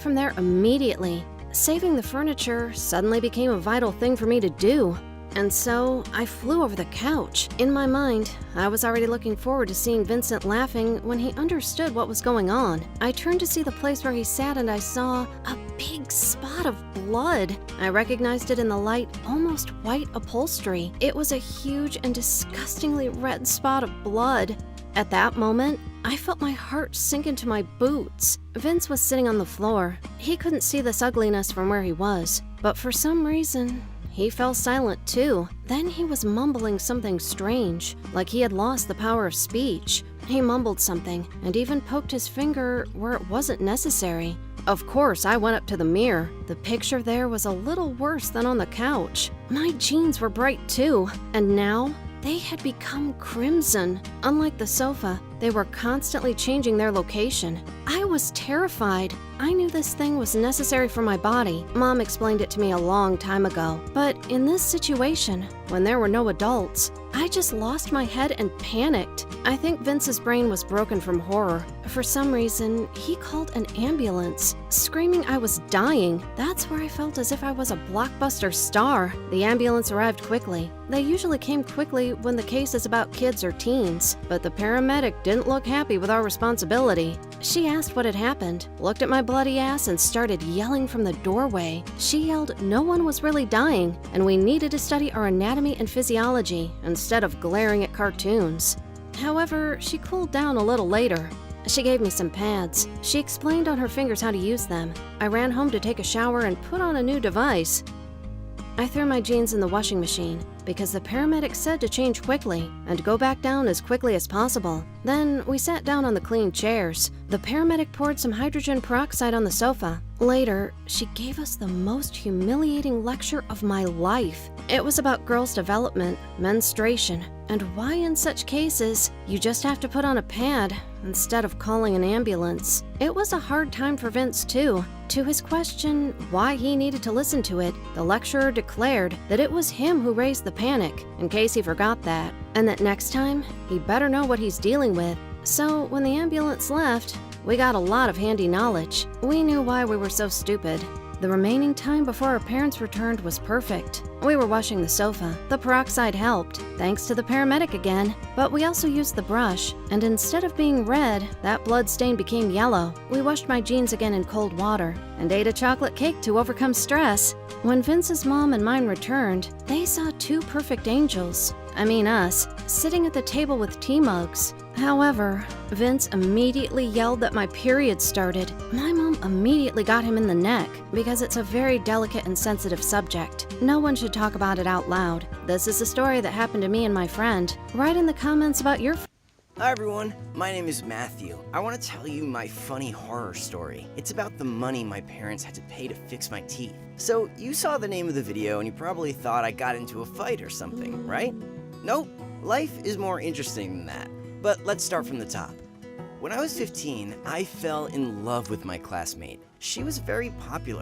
from there immediately. Saving the furniture suddenly became a vital thing for me to do. And so, I flew over the couch. In my mind, I was already looking forward to seeing Vincent laughing when he understood what was going on. I turned to see the place where he sat and I saw a big spot of blood. I recognized it in the light, almost white upholstery. It was a huge and disgustingly red spot of blood. At that moment, I felt my heart sink into my boots. Vince was sitting on the floor. He couldn't see this ugliness from where he was, but for some reason, he fell silent too. Then he was mumbling something strange, like he had lost the power of speech. He mumbled something and even poked his finger where it wasn't necessary. Of course, I went up to the mirror. The picture there was a little worse than on the couch. My jeans were bright too, and now they had become crimson. Unlike the sofa, they were constantly changing their location. I was terrified. I knew this thing was necessary for my body. Mom explained it to me a long time ago. But in this situation, when there were no adults, I just lost my head and panicked. I think Vince's brain was broken from horror. For some reason, he called an ambulance, screaming I was dying. That's where I felt as if I was a blockbuster star. The ambulance arrived quickly. They usually came quickly when the case is about kids or teens, but the paramedic didn't look happy with our responsibility. She asked what had happened, looked at my bloody ass, and started yelling from the doorway. She yelled no one was really dying, and we needed to study our anatomy and physiology instead of glaring at cartoons. However, she cooled down a little later. She gave me some pads. She explained on her fingers how to use them. I ran home to take a shower and put on a new device. I threw my jeans in the washing machine because the paramedic said to change quickly and go back down as quickly as possible. Then we sat down on the clean chairs. The paramedic poured some hydrogen peroxide on the sofa. Later, she gave us the most humiliating lecture of my life. It was about girls' development, menstruation, and why in such cases you just have to put on a pad instead of calling an ambulance. It was a hard time for Vince too. To his question why he needed to listen to it, the lecturer declared that it was him who raised the panic, in case he forgot that, and that next time he better know what he's dealing with. So when the ambulance left, we got a lot of handy knowledge. We knew why we were so stupid. The remaining time before our parents returned was perfect. We were washing the sofa. The peroxide helped, thanks to the paramedic again. But we also used the brush, and instead of being red, that blood stain became yellow. We washed my jeans again in cold water and ate a chocolate cake to overcome stress. When Vince's mom and mine returned, they saw two perfect angels. I mean us, sitting at the table with tea mugs. However, Vince immediately yelled that my period started. My mom immediately got him in the neck because it's a very delicate and sensitive subject. No one should talk about it out loud. This is a story that happened to me and my friend. Write in the comments about your Hi everyone, my name is Matthew. I want to tell you my funny horror story. It's about the money my parents had to pay to fix my teeth. So you saw the name of the video and you probably thought I got into a fight or something, right? Nope, life is more interesting than that. But let's start from the top. When I was 15, I fell in love with my classmate. She was very popular.